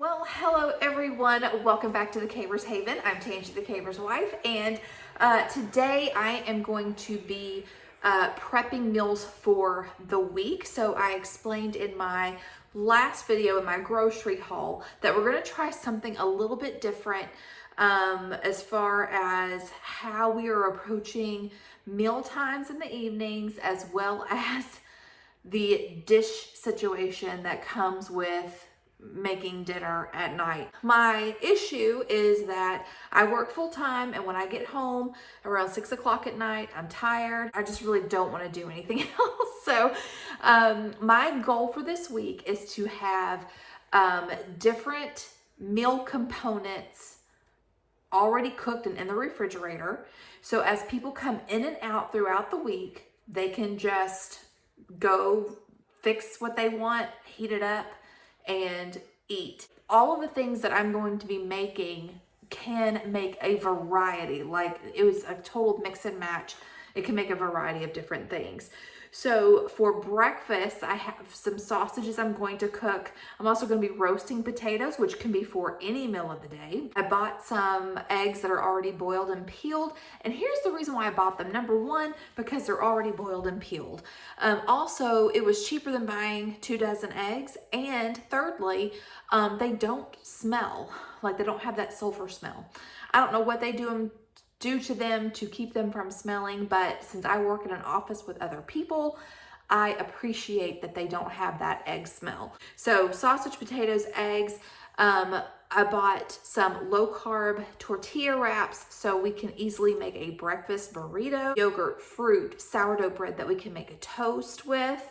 Well, hello everyone. Welcome back to the Caver's Haven. I'm Tangi, the Caver's wife, and today I am going to be prepping meals for the week. So I explained in my last video in my grocery haul that we're going to try something a little bit different as far as how we are approaching meal times in the evenings, as well as the dish situation that comes with making dinner at night. My issue is that I work full time, and when I get home around 6 o'clock at night, I'm tired. I just really don't want to do anything else. So my goal for this week is to have different meal components already cooked and in the refrigerator. So as people come in and out throughout the week, they can just go fix what they want, heat it up, and eat. All of the things that I'm going to be making can make a variety. Like, it was a total mix and match. It can make a variety of different things. So for breakfast, I have some sausages I'm going to cook. I'm also going to be roasting potatoes, which can be for any meal of the day. I bought some eggs that are already boiled and peeled. And here's the reason why I bought them. Number one, because they're already boiled and peeled. Also, it was cheaper than buying 2 dozen eggs. And thirdly, they don't smell. Like, they don't have that sulfur smell. I don't know what they do to them to keep them from smelling, but since I work in an office with other people, I appreciate that they don't have that egg smell. So sausage, potatoes, eggs. I bought some low carb tortilla wraps so we can easily make a breakfast burrito, yogurt, fruit, sourdough bread that we can make a toast with.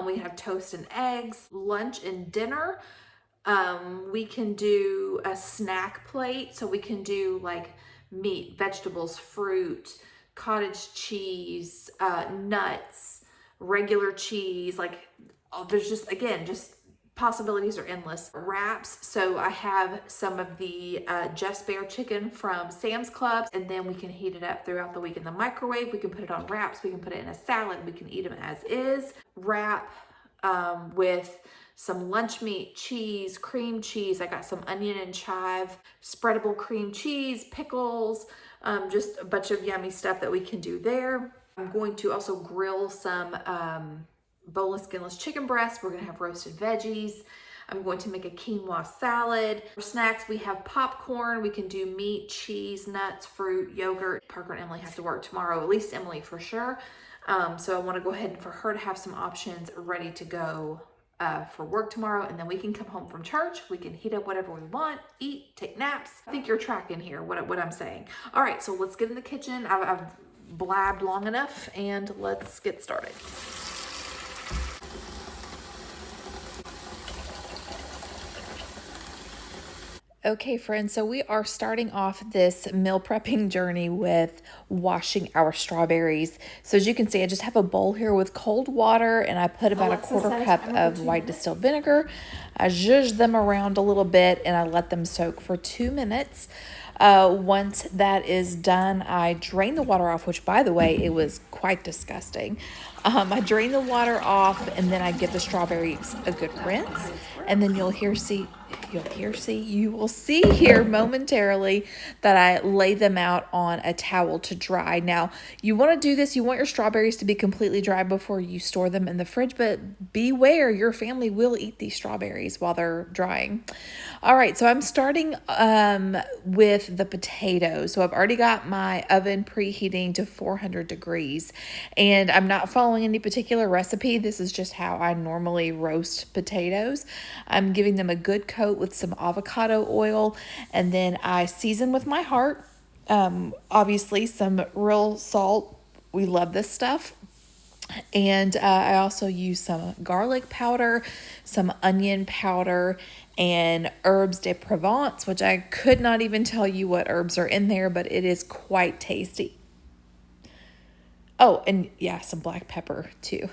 We have toast and eggs. Lunch and dinner, we can do a snack plate. So we can do like meat, vegetables, fruit, cottage cheese, nuts, regular cheese. Like, there's just, again, just possibilities are endless. Wraps. So I have some of the Just Bear chicken from Sam's Club, and then we can heat it up throughout the week in the microwave. We can put it on wraps. We can put it in a salad. We can eat them as is. Wrap with some lunch meat, cheese, cream cheese. I got some onion and chive, spreadable cream cheese, pickles, just a bunch of yummy stuff that we can do there. I'm going to also grill some boneless, skinless chicken breasts. We're going to have roasted veggies. I'm going to make a quinoa salad. For snacks, we have popcorn. We can do meat, cheese, nuts, fruit, yogurt. Parker and Emily have to work tomorrow, at least Emily for sure. So I want to go ahead and for her to have some options ready to go for work tomorrow, and then we can come home from church. We can heat up whatever we want, eat, take naps. I think you're tracking here what I'm saying. All right, so let's get in the kitchen. I've blabbed long enough, and let's get started. Okay, friends, so we are starting off this meal prepping journey with washing our strawberries. So as you can see, I just have a bowl here with cold water, and I put about a quarter cup of white distilled vinegar. I zhuzh them around a little bit, and I let them soak for 2 minutes. Once that is done, I drain the water off, which, by the way, it was quite disgusting. I drain the water off, and then I give the strawberries a good rinse, and then you will see here momentarily that I lay them out on a towel to dry. Now, you want to do this, you want your strawberries to be completely dry before you store them in the fridge, but beware, your family will eat these strawberries while they're drying. All right, so I'm starting with the potatoes. So I've already got my oven preheating to 400 degrees, and I'm not following any particular recipe. This is just how I normally roast potatoes. I'm giving them a good coat with some avocado oil, and then I season with my heart. Obviously, some real salt. We love this stuff. And I also use some garlic powder, some onion powder, and herbs de Provence, which I could not even tell you what herbs are in there, but it is quite tasty. Oh, and yeah, some black pepper too.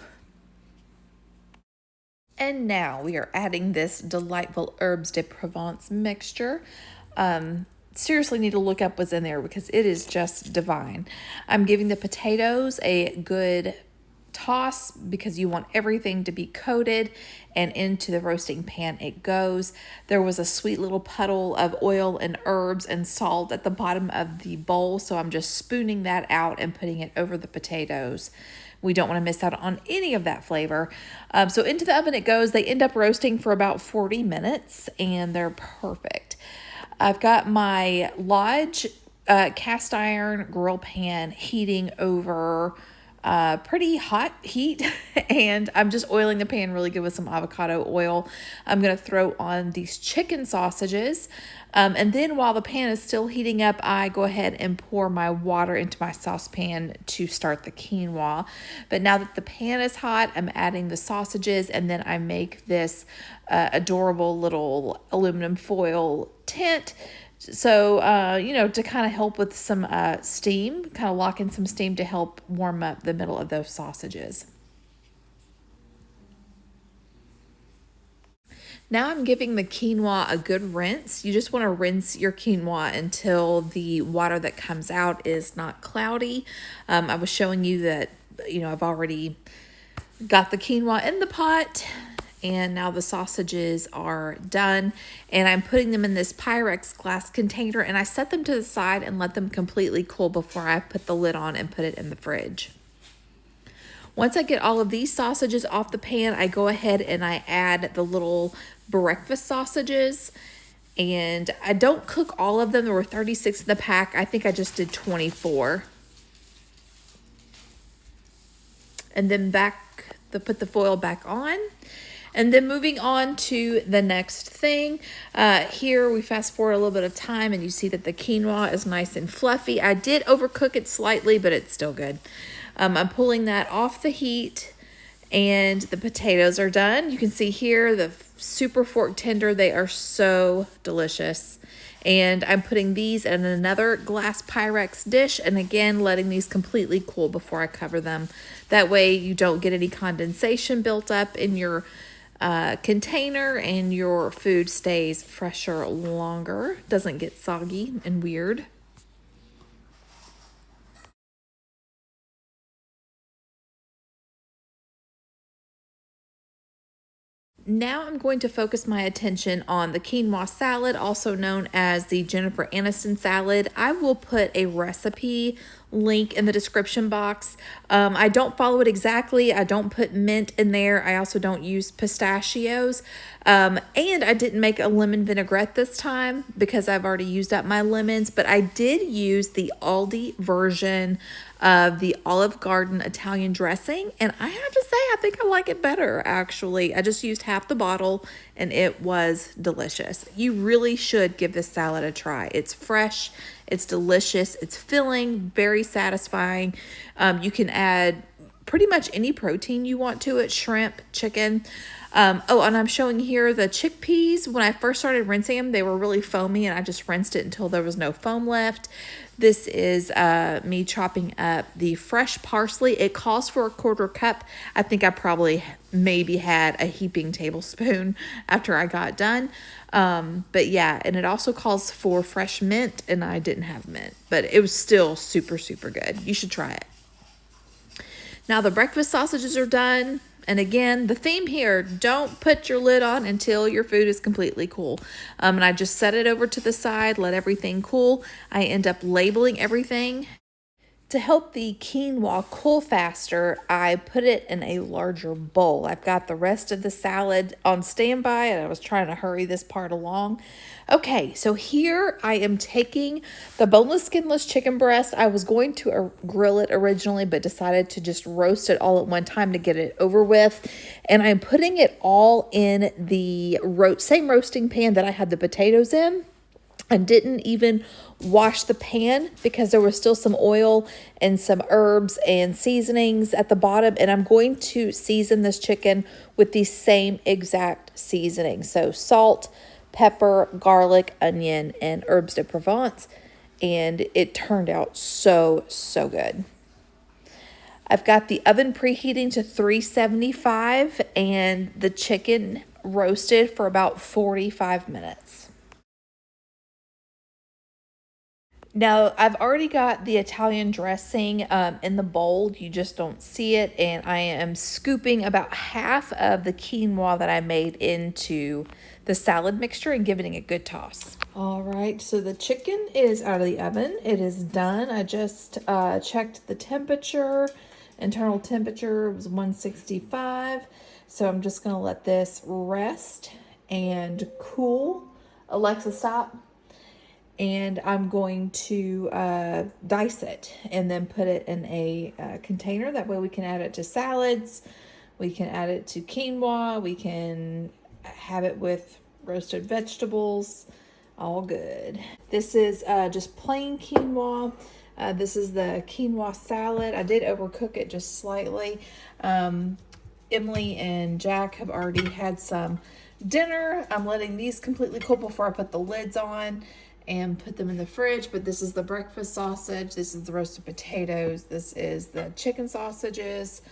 And now we are adding this delightful herbs de Provence mixture. Seriously need to look up what's in there because it is just divine. I'm giving the potatoes a good toss because you want everything to be coated, and into the roasting pan it goes. There was a sweet little puddle of oil and herbs and salt at the bottom of the bowl, so I'm just spooning that out and putting it over the potatoes. We don't want to miss out on any of that flavor. So into the oven it goes. They end up roasting for about 40 minutes and they're perfect. I've got my Lodge cast iron grill pan heating over pretty hot heat, and I'm just oiling the pan really good with some avocado oil. I'm going to throw on these chicken sausages. And then while the pan is still heating up, I go ahead and pour my water into my saucepan to start the quinoa. But now that the pan is hot, I'm adding the sausages, and then I make this adorable little aluminum foil tent. So, to kind of help with some steam, kind of lock in some steam to help warm up the middle of those sausages. Now I'm giving the quinoa a good rinse. You just want to rinse your quinoa until the water that comes out is not cloudy. I was showing you that, I've already got the quinoa in the pot, and now the sausages are done, and I'm putting them in this Pyrex glass container, and I set them to the side and let them completely cool before I put the lid on and put it in the fridge. Once I get all of these sausages off the pan, I go ahead and I add the little breakfast sausages, and I don't cook all of them. There were 36 in the pack. I think I just did 24. And then put the foil back on. And then moving on to the next thing, here we fast forward a little bit of time and you see that the quinoa is nice and fluffy. I did overcook it slightly, but it's still good. I'm pulling that off the heat, and the potatoes are done. You can see here the super fork tender. They are so delicious. And I'm putting these in another glass Pyrex dish, and again letting these completely cool before I cover them. That way you don't get any condensation built up in your container, and your food stays fresher longer, doesn't get soggy and weird. Now I'm going to focus my attention on the quinoa salad, also known as the Jennifer Aniston salad. I will put a recipe link in the description box. I don't follow it exactly. I don't put mint in there. I also don't use pistachios. And I didn't make a lemon vinaigrette this time because I've already used up my lemons, but I did use the Aldi version of the Olive Garden Italian dressing, and I have to say I think I like it better, actually. I just used half the bottle and it was delicious. You really should give this salad a try. It's fresh, it's delicious, it's filling, very satisfying. You can add pretty much any protein you want to it: shrimp, chicken. And I'm showing here the chickpeas. When I first started rinsing them, they were really foamy, and I just rinsed it until there was no foam left. This is me chopping up the fresh parsley. It calls for a 1/4 cup. I think I probably maybe had a heaping tablespoon after I got done. But yeah, and it also calls for fresh mint, and I didn't have mint, but it was still super, super good. You should try it. Now the breakfast sausages are done. And again, the theme here, don't put your lid on until your food is completely cool. And I just set it over to the side, let everything cool. I end up labeling everything. To help the quinoa cool faster, I put it in a larger bowl. I've got the rest of the salad on standby, and I was trying to hurry this part along. Okay, so here I am taking the boneless, skinless chicken breast. I was going to grill it originally, but decided to just roast it all at one time to get it over with. And I'm putting it all in the same roasting pan that I had the potatoes in. I didn't even wash the pan because there was still some oil and some herbs and seasonings at the bottom. And I'm going to season this chicken with the same exact seasoning. So salt, pepper, garlic, onion, and herbs de Provence. And it turned out so, so good. I've got the oven preheating to 375 and the chicken roasted for about 45 minutes. Now, I've already got the Italian dressing in the bowl. You just don't see it. And I am scooping about half of the quinoa that I made into the salad mixture and giving it a good toss. All right, so the chicken is out of the oven. It is done. I just checked the temperature. Internal temperature was 165. So I'm just gonna let this rest and cool. Alexa, stop. And I'm going to dice it and then put it in a container. That way we can add it to salads. We can add it to quinoa. We can have it with roasted vegetables. All good. This is just plain quinoa. This is the quinoa salad. I did overcook it just slightly. Emily and Jack have already had some dinner. I'm letting these completely cool before I put the lids on and put them in the fridge. But this is the breakfast sausage. This is the roasted potatoes. This is the chicken sausages.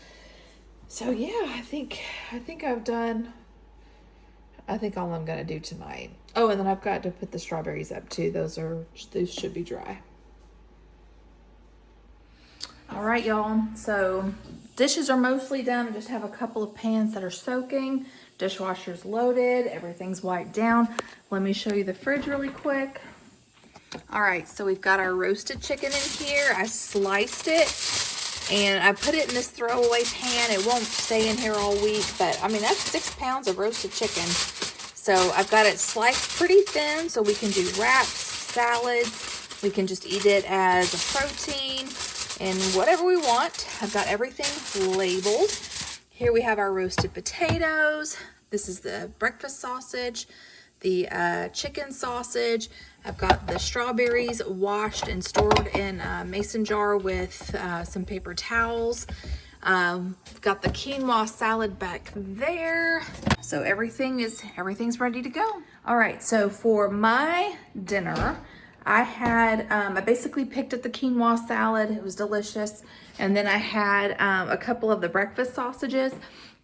So yeah, I think I've done, all I'm gonna do tonight. Oh, and then I've got to put the strawberries up too. Those should be dry. All right, y'all. So dishes are mostly done. I just have a couple of pans that are soaking. Dishwasher's loaded. Everything's wiped down. Let me show you the fridge really quick. All right, so we've got our roasted chicken in here. I sliced it and I put it in this throwaway pan. It won't stay in here all week, but I mean, that's 6 pounds of roasted chicken. So I've got it sliced pretty thin so we can do wraps, salads. We can just eat it as a protein and whatever we want. I've got everything labeled. Here we have our roasted potatoes. This is the breakfast sausage, the chicken sausage. I've got the strawberries washed and stored in a mason jar with some paper towels. I've got the quinoa salad back there. So everything's ready to go. All right, so for my dinner, I basically picked up the quinoa salad. It was delicious. And then I had a couple of the breakfast sausages.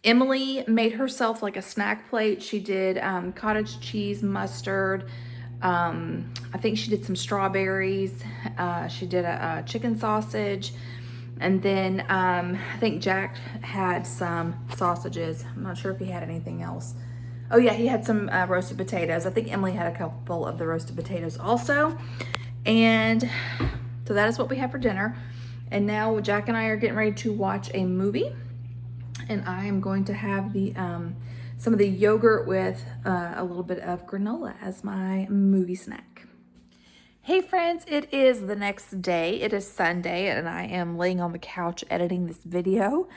Emily made herself like a snack plate. She did cottage cheese, mustard. I think she did some strawberries. She did a chicken sausage. And then I think Jack had some sausages. I'm not sure if he had anything else. Oh yeah, he had some roasted potatoes. I think Emily had a couple of the roasted potatoes also. And so that is what we have for dinner. And now Jack and I are getting ready to watch a movie. And I am going to have the some of the yogurt with a little bit of granola as my movie snack. Hey friends, it is the next day. It is Sunday and I am laying on the couch editing this video.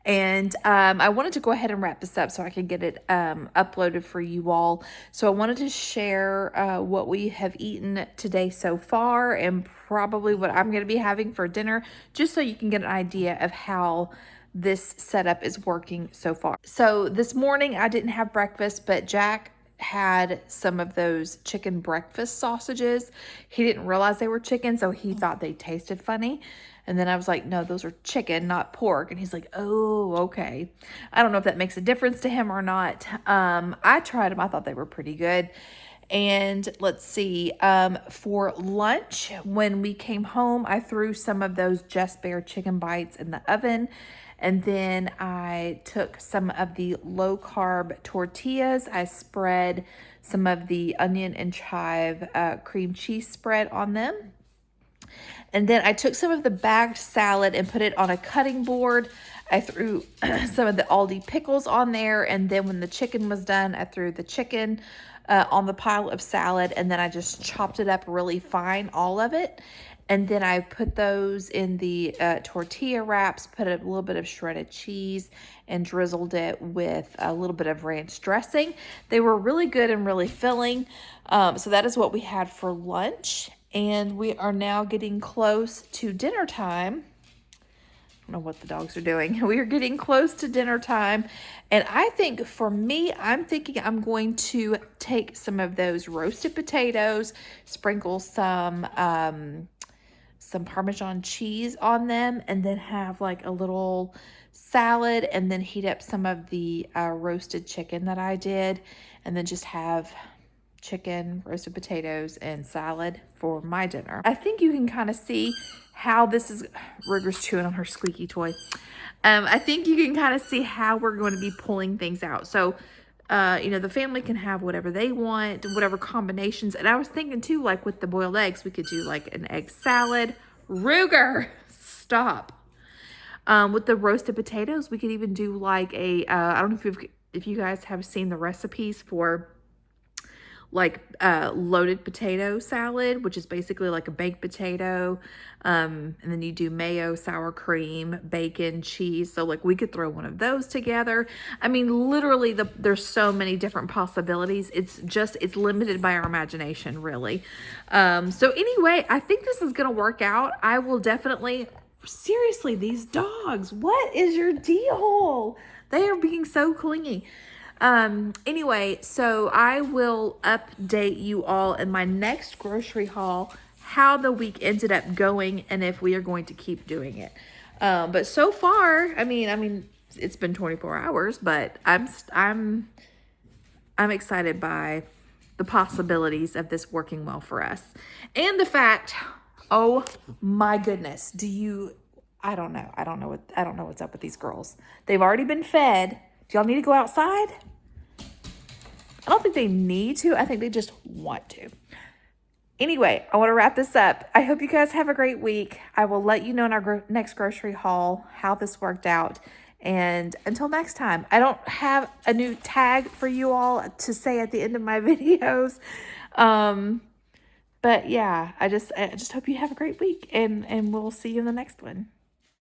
And I wanted to go ahead and wrap this up so I could get it uploaded for you all. So I wanted to share what we have eaten today so far and probably what I'm going to be having for dinner, just so you can get an idea of how this setup is working so far. So this morning I didn't have breakfast, but Jack had some of those chicken breakfast sausages. He didn't realize they were chicken, so he thought they tasted funny. And then I was like, no, those are chicken, not pork. And he's like, oh, okay. I don't know if that makes a difference to him or not. I tried them. I thought they were pretty good. And let's see, for lunch, when we came home, I threw some of those Just Bare chicken bites in the oven. And then I took some of the low-carb tortillas. I spread some of the onion and chive cream cheese spread on them. And then I took some of the bagged salad and put it on a cutting board. I threw some of the Aldi pickles on there. And then when the chicken was done, I threw the chicken on the pile of salad. And then I just chopped it up really fine, all of it. And then I put those in the tortilla wraps, put a little bit of shredded cheese, and drizzled it with a little bit of ranch dressing. They were really good and really filling. So that is what we had for lunch. And we are now getting close to dinner time. I don't know what the dogs are doing. We are getting close to dinner time. And I think for me, I'm thinking I'm going to take some of those roasted potatoes, sprinkle some Parmesan cheese on them, and then have like a little salad, and then heat up some of the roasted chicken that I did, and then just have chicken, roasted potatoes, and salad for my dinner. I think you can kind of see how this is, Ruger's chewing on her squeaky toy. I think you can kind of see how we're going to be pulling things out. So, you know, the family can have whatever they want, whatever combinations. And I was thinking too, like with the boiled eggs, we could do like an egg salad. Ruger, stop. With the roasted potatoes, we could even do like a, I don't know if you guys have seen the recipes for like loaded potato salad, which is basically like a baked potato. And then you do mayo, sour cream, bacon, cheese. So like we could throw one of those together. I mean, literally there's so many different possibilities. It's limited by our imagination, really. So anyway, I think this is going to work out. I will definitely, seriously, these dogs, what is your deal? They are being so clingy. Anyway, so I will update you all in my next grocery haul, how the week ended up going and if we are going to keep doing it. But so far, I mean, it's been 24 hours, but I'm excited by the possibilities of this working well for us. And the fact, oh my goodness, I don't know what's up with these girls. They've already been fed. Do y'all need to go outside? I don't think they need to. I think they just want to. Anyway, I want to wrap this up. I hope you guys have a great week. I will let you know in our next grocery haul how this worked out. And until next time, I don't have a new tag for you all to say at the end of my videos. But yeah, I just hope you have a great week and we'll see you in the next one.